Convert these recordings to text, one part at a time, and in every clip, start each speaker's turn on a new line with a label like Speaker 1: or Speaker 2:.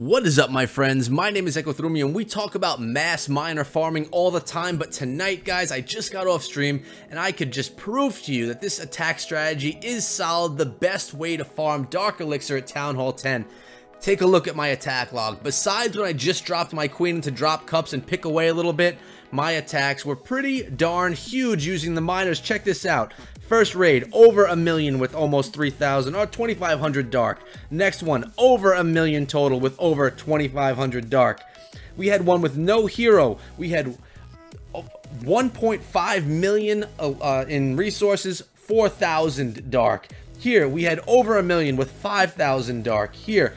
Speaker 1: What is up, my friends? My name is Ecothrumi and we talk about mass miner farming all the time, but tonight, guys, I just got off stream and I could just prove to you that this attack strategy is solid, the best way to farm Dark Elixir at Town Hall 10. Take a look at my attack log. Besides when I just dropped my queen into drop cups and pick away a little bit, my attacks were pretty darn huge using the miners. Check this out. First raid, over 1 million with almost 3,000 or 2,500 dark. Next one, over 1 million total with over 2,500 dark. We had one with no hero. We had 1.5 million in resources, 4,000 dark. Here, we had over 1 million with 5,000 dark. Here,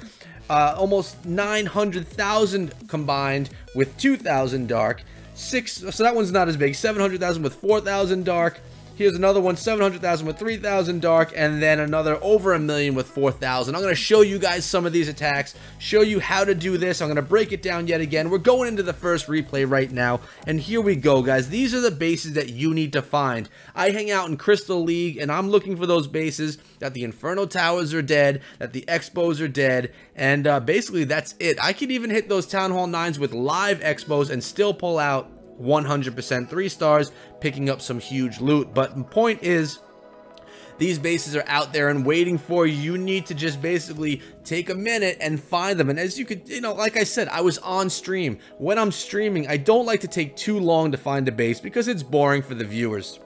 Speaker 1: almost 900,000 combined with 2,000 dark. So that one's not as big. 700,000 with 4,000 dark. Here's another one, 700,000 with 3,000 dark, and then another over 1 million with 4,000. I'm going to show you guys some of these attacks, show you how to do this. I'm going to break it down yet again. We're going into the first replay right now, and here we go, guys. These are the bases that you need to find. I hang out in Crystal League, and I'm looking for those bases that the Inferno Towers are dead, that the Expos are dead, and basically that's it. I could even hit those Town Hall 9s with live Expos and still pull out 100% 3 stars, picking up some huge loot. But the point is, these bases are out there and waiting for you. You need to just basically take a minute and find them. And as you could, like I said, I was on stream. When I'm streaming, I don't like to take too long to find a base because it's boring for the viewers.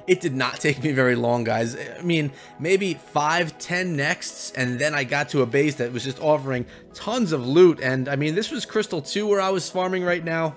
Speaker 1: It did not take me very long, guys. I mean, maybe 5-10 nexts, and then I got to a base that was just offering tons of loot. And I mean, this was Crystal 2 where I was farming right now.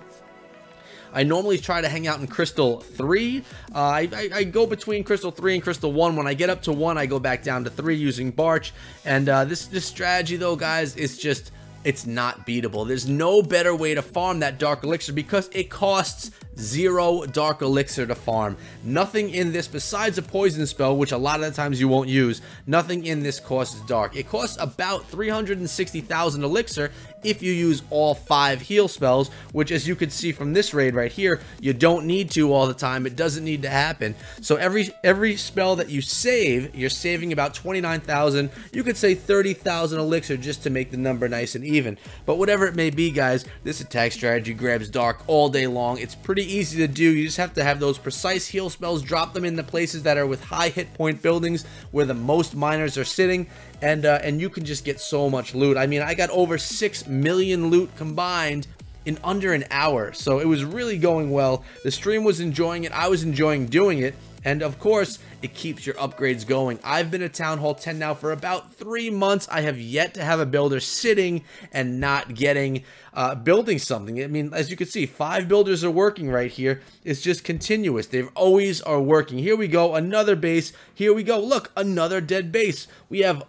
Speaker 1: I normally try to hang out in Crystal 3. I go between Crystal 3 and Crystal 1. When I get up to 1, I go back down to 3 using Barch. And this strategy, though, guys, is just, it's not beatable. There's no better way to farm that Dark Elixir because it costs 0 Dark Elixir to farm. Nothing in this, besides a poison spell, which a lot of the times you won't use, nothing in this costs dark. It costs about 360,000 elixir if you use all 5 heal spells, which, as you can see from this raid right here, you don't need to all the time. It doesn't need to happen. So every spell that you save, you're saving about 29,000. You could say 30,000 elixir just to make the number nice and even. But whatever it may be, guys, this attack strategy grabs dark all day long. It's pretty easy to do. You just have to have those precise heal spells, drop them in the places that are with high hit point buildings where the most miners are sitting, and you can just get so much loot. I mean, I got over 6 million loot combined in under an hour, so it was really going well. The stream was enjoying it, I was enjoying doing it, and of course it keeps your upgrades going. I've been at Town Hall 10 now for about 3 months. I have yet to have a builder sitting and not getting building something. I mean, as you can see, 5 builders are working right here. It's just continuous. They always are working. Here we go, another base. Here we go, look, another dead base. We have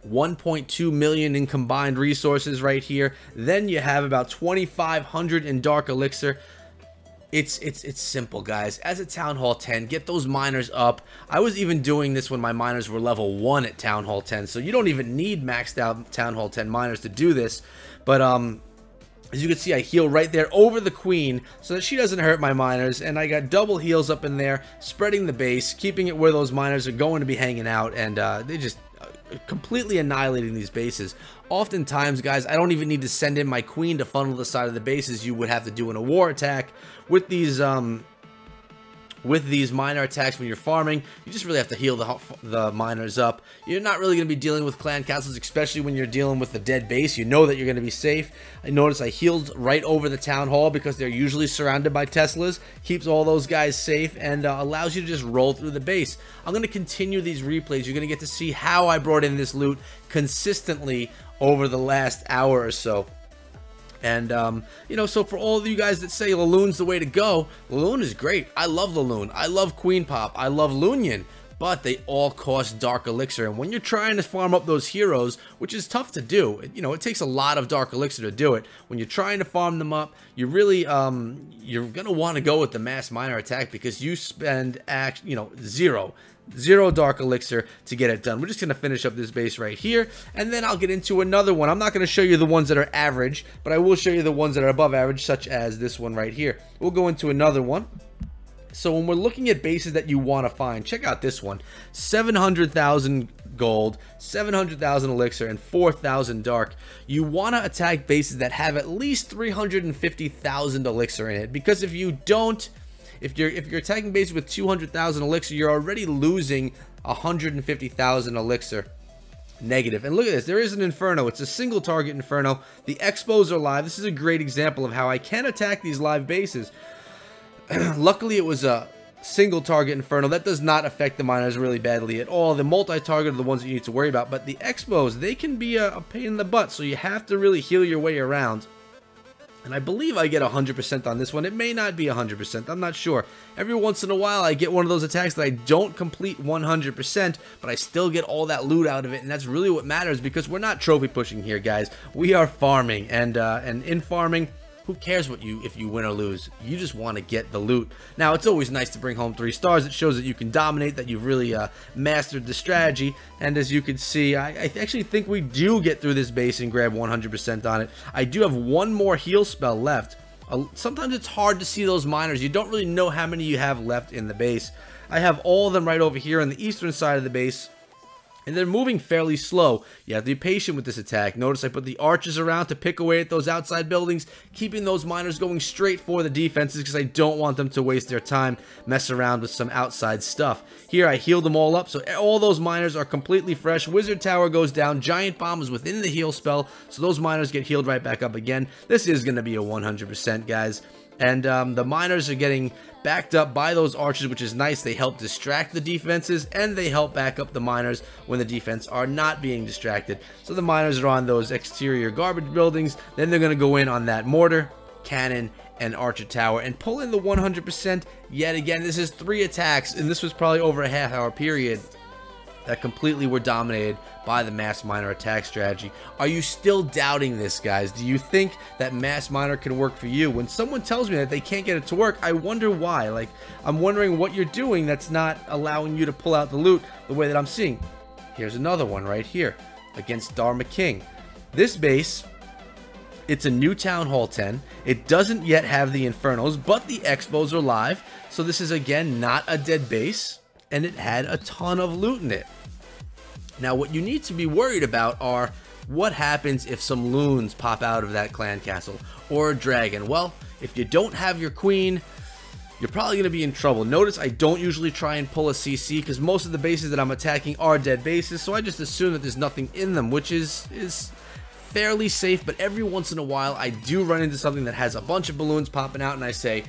Speaker 1: 1.2 million in combined resources right here. Then you have about 2,500 in Dark Elixir. It's simple, guys. As a Town Hall 10, get those miners up. I was even doing this when my miners were level 1 at Town Hall 10, so you don't even need maxed out Town Hall 10 miners to do this. But as you can see, I heal right there over the queen so that she doesn't hurt my miners, and I got double heals up in there, spreading the base, keeping it where those miners are going to be hanging out, and they just completely annihilating these bases. Oftentimes, guys, I don't even need to send in my queen to funnel the side of the bases you would have to do in a war attack. With these minor attacks when you're farming, you just really have to heal the miners up. You're not really going to be dealing with clan castles, especially when you're dealing with the dead base. You know that you're going to be safe. I noticed I healed right over the town hall because they're usually surrounded by Teslas. Keeps all those guys safe and allows you to just roll through the base. I'm going to continue these replays. You're going to get to see how I brought in this loot consistently over the last hour or so. And, so for all of you guys that say Laloon's the way to go, Laloon is great. I love Laloon. I love Queen Pop. I love Loonion. But they all cost Dark Elixir. And when you're trying to farm up those heroes, which is tough to do, it takes a lot of Dark Elixir to do it. When you're trying to farm them up, you really, you're going to want to go with the Mass Miner attack because you spend, zero Dark Elixir to get it done. We're just going to finish up this base right here, and then I'll get into another one. I'm not going to show you the ones that are average, but I will show you the ones that are above average, such as this one right here. We'll go into another one. So when we're looking at bases that you want to find, check out this one. 700,000 gold, 700,000 elixir, and 4,000 dark. You want to attack bases that have at least 350,000 elixir in it, because if you don't, if you're attacking bases with 200,000 elixir, you're already losing 150,000 elixir negative. And look at this, there is an inferno. It's a single target inferno. The expos are live. This is a great example of how I can attack these live bases. Luckily it was a single target inferno. That does not affect the miners really badly at all. The multi-target are the ones that you need to worry about, but the expos, they can be a pain in the butt, so you have to really heal your way around. And I believe I get 100% on this one. It may not be 100%, I'm not sure. Every once in a while I get one of those attacks that I don't complete 100%, but I still get all that loot out of it, and that's really what matters, because we're not trophy pushing here, guys. We are farming, and in farming, who cares what if you win or lose? You just want to get the loot. Now, it's always nice to bring home 3 stars. It shows that you can dominate, that you've really mastered the strategy. And as you can see, I actually think we do get through this base and grab 100% on it. I do have one more heal spell left. Sometimes it's hard to see those miners. You don't really know how many you have left in the base. I have all of them right over here on the eastern side of the base, and they're moving fairly slow. You have to be patient with this attack. Notice I put the archers around to pick away at those outside buildings, keeping those miners going straight for the defenses, because I don't want them to waste their time messing around with some outside stuff. Here I healed them all up, so all those miners are completely fresh. Wizard tower goes down. Giant bomb is within the heal spell, so those miners get healed right back up again. This is going to be a 100%, guys. And the miners are getting backed up by those archers, which is nice. They help distract the defenses, and they help back up the miners when the defense are not being distracted. So the miners are on those exterior garbage buildings. Then they're going to go in on that mortar, cannon, and archer tower and pull in the 100% yet again. This is 3 attacks, and this was probably over a half-hour period that completely were dominated by the Mass Miner attack strategy. Are you still doubting this, guys? Do you think that Mass Miner can work for you? When someone tells me that they can't get it to work, I wonder why. Like, I'm wondering what you're doing that's not allowing you to pull out the loot the way that I'm seeing. Here's another one right here against Dharma King. This base, it's a new Town Hall 10. It doesn't yet have the Infernos, but the Expos are live. So this is, again, not a dead base, and it had a ton of loot in it. Now, what you need to be worried about are what happens if some loons pop out of that clan castle, or a dragon. Well, if you don't have your queen, you're probably going to be in trouble. Notice I don't usually try and pull a CC, because most of the bases that I'm attacking are dead bases, so I just assume that there's nothing in them, which is fairly safe. But every once in a while I do run into something that has a bunch of balloons popping out, and I say,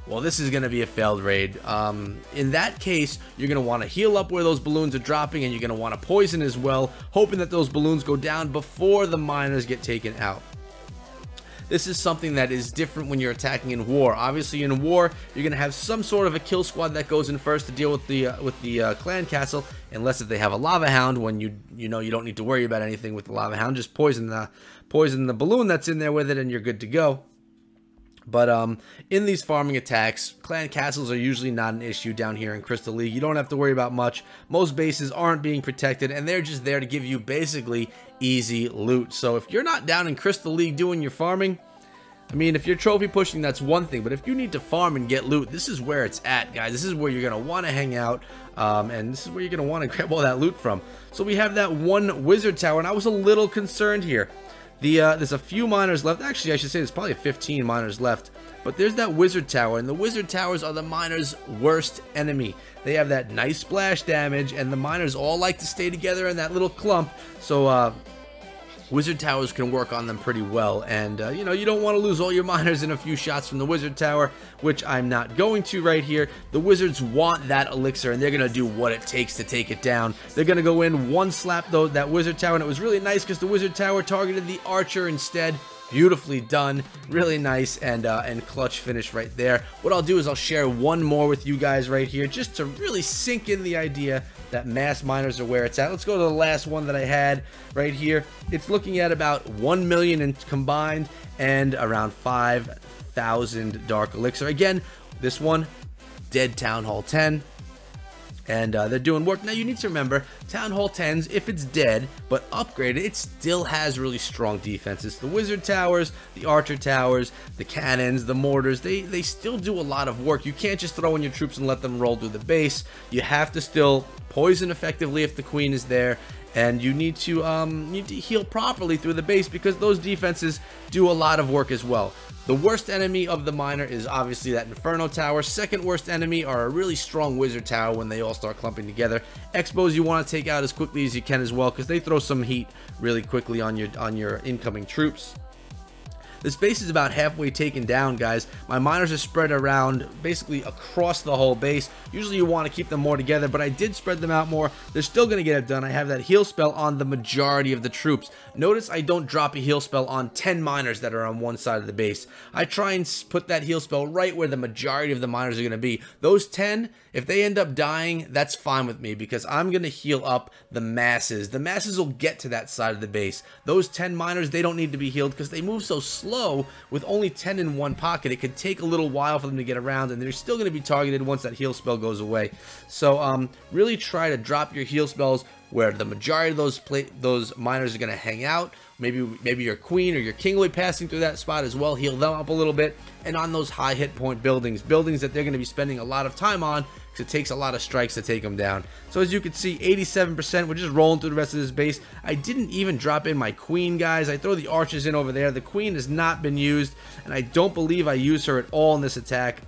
Speaker 1: well, this is going to be a failed raid. In that case, you're going to want to heal up where those balloons are dropping, and you're going to want to poison as well, hoping that those balloons go down before the miners get taken out. This is something that is different when you're attacking in war. Obviously, in war, you're going to have some sort of a kill squad that goes in first to deal with the clan castle, unless if they have a lava hound, when you know you don't need to worry about anything with the lava hound. Just poison the balloon that's in there with it, and you're good to go. But in these farming attacks, clan castles are usually not an issue down here in Crystal League. You don't have to worry about much. Most bases aren't being protected, and they're just there to give you basically easy loot. So if you're not down in Crystal League doing your farming, I mean, if you're trophy pushing, that's one thing. But if you need to farm and get loot, this is where it's at, guys. This is where you're going to want to hang out, and this is where you're going to want to grab all that loot from. So we have that one wizard tower, and I was a little concerned here. There's a few miners left. Actually, I should say there's probably 15 miners left. But there's that wizard tower, and the wizard towers are the miners' worst enemy. They have that nice splash damage, and the miners all like to stay together in that little clump. So wizard towers can work on them pretty well. And you know, you don't want to lose all your miners in a few shots from the wizard tower, which I'm not going to right here. The wizards want that elixir, and they're going to do what it takes to take it down. They're going to go in one slap, though, that wizard tower, and it was really nice because the wizard tower targeted the archer instead. Beautifully done, really nice, and clutch finish right there. What I'll do is I'll share one more with you guys right here, just to really sink in the idea that mass miners are where it's at. Let's go to the last one that I had right here. It's looking at about 1 million in combined and around 5,000 dark elixir. Again, this one, dead Town Hall 10. And they're doing work. Now, you need to remember, Town Hall 10s, if it's dead but upgraded, it still has really strong defenses. The wizard towers, the archer towers, the cannons, the mortars, they still do a lot of work. You can't just throw in your troops and let them roll through the base. You have to still poison effectively if the queen is there, and you need to heal properly through the base, because those defenses do a lot of work as well. The worst enemy of the miner is obviously that Inferno Tower. Second worst enemy are a really strong Wizard Tower when they all start clumping together. Expos you want to take out as quickly as you can as well, because they throw some heat really quickly on your incoming troops. This base is about halfway taken down, guys. My miners are spread around basically across the whole base. Usually you want to keep them more together, but I did spread them out more. They're still going to get it done. I have that heal spell on the majority of the troops. Notice I don't drop a heal spell on 10 miners that are on one side of the base. I try and put that heal spell right where the majority of the miners are going to be. Those 10, if they end up dying, that's fine with me, because I'm going to heal up the masses. The masses will get to that side of the base. Those 10 miners, they don't need to be healed because they move so slow. With only 10 in one pocket, it could take a little while for them to get around, and they're still going to be targeted once that heal spell goes away. So really try to drop your heal spells where the majority of those miners are going to hang out. Maybe your queen or your king will be passing through that spot as well. Heal them up a little bit, and on those high hit point buildings that they're going to be spending a lot of time on, because it takes a lot of strikes to take them down. So as you can see, 87%, we're just rolling through the rest of this base. I didn't even drop in my queen, guys. I throw the archers in over there. The queen has not been used, and I don't believe I used her at all in this attack.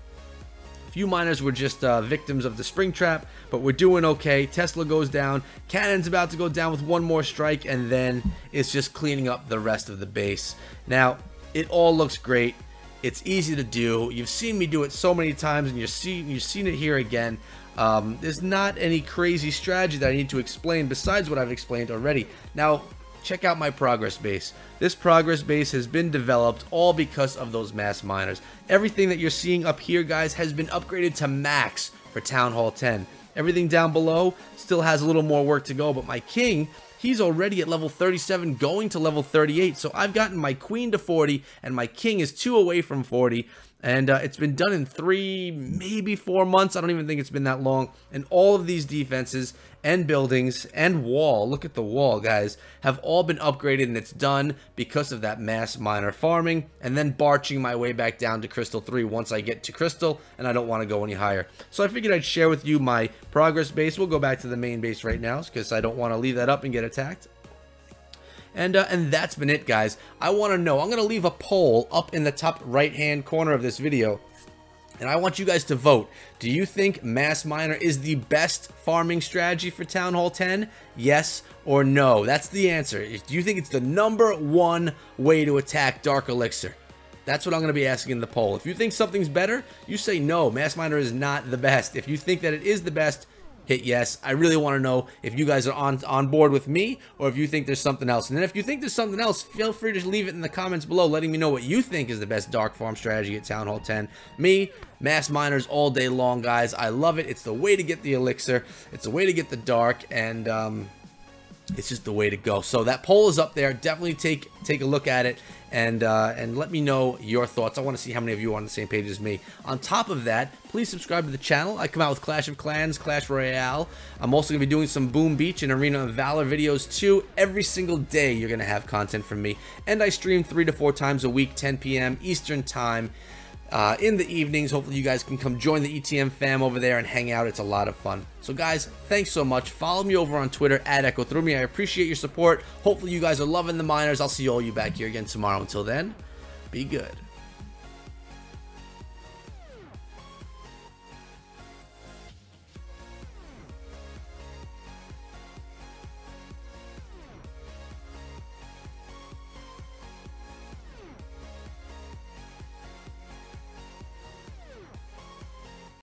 Speaker 1: Few miners were just victims of the spring trap, but we're doing okay. Tesla goes down, Cannon's about to go down with one more strike, and then it's just cleaning up the rest of the base. Now, it all looks great. It's easy to do. You've seen me do it so many times, and you've seen it here again. There's not any crazy strategy that I need to explain besides what I've explained already. Now, check out my progress base. This progress base has been developed all because of those mass miners. Everything that you're seeing up here, guys, has been upgraded to max for Town Hall 10. Everything down below still has a little more work to go, but my king, he's already at level 37 going to level 38. So I've gotten my queen to 40 and my king is 2 away from 40. And it's been done in 3, maybe 4 months. I don't even think it's been that long. And all of these defenses and buildings and wall, look at the wall, guys, have all been upgraded, and it's done because of that mass miner farming and then barching my way back down to Crystal 3 once I get to Crystal and I don't want to go any higher. So I figured I'd share with you my progress base. We'll go back to the main base right now because I don't want to leave that up and get attacked. And that's been it, guys. I want to know, I'm going to leave a poll up in the top right hand corner of this video, and I want you guys to vote. Do you think Mass Miner is the best farming strategy for Town Hall 10? Yes or no? That's the answer. Do you think it's the #1 way to attack Dark Elixir? That's what I'm going to be asking in the poll. If you think something's better, you say no, Mass Miner is not the best. If you think that it is the best, hit yes. I really want to know if you guys are on board with me, or if you think there's something else. And then if you think there's something else, feel free to leave it in the comments below, letting me know what you think is the best dark farm strategy at Town Hall 10. Me, mass miners all day long, guys. I love it. It's the way to get the elixir. It's the way to get the dark, and it's just the way to go. So that poll is up there. Definitely take a look at it, and let me know your thoughts. I want to see how many of you are on the same page as me. On top of that, please subscribe to the channel. I come out with Clash of Clans, Clash Royale. I'm also going to be doing some Boom Beach and Arena of Valor videos too. Every single day you're going to have content from me. And I stream 3 to 4 times a week, 10 p.m. Eastern Time. In the evenings. Hopefully you guys can come join the ETM fam over there and hang out. It's a lot of fun. So guys, thanks so much. Follow me over on Twitter at EchoThroughMe. I appreciate your support. Hopefully you guys are loving the miners. I'll see all you back here again tomorrow. Until then, be good.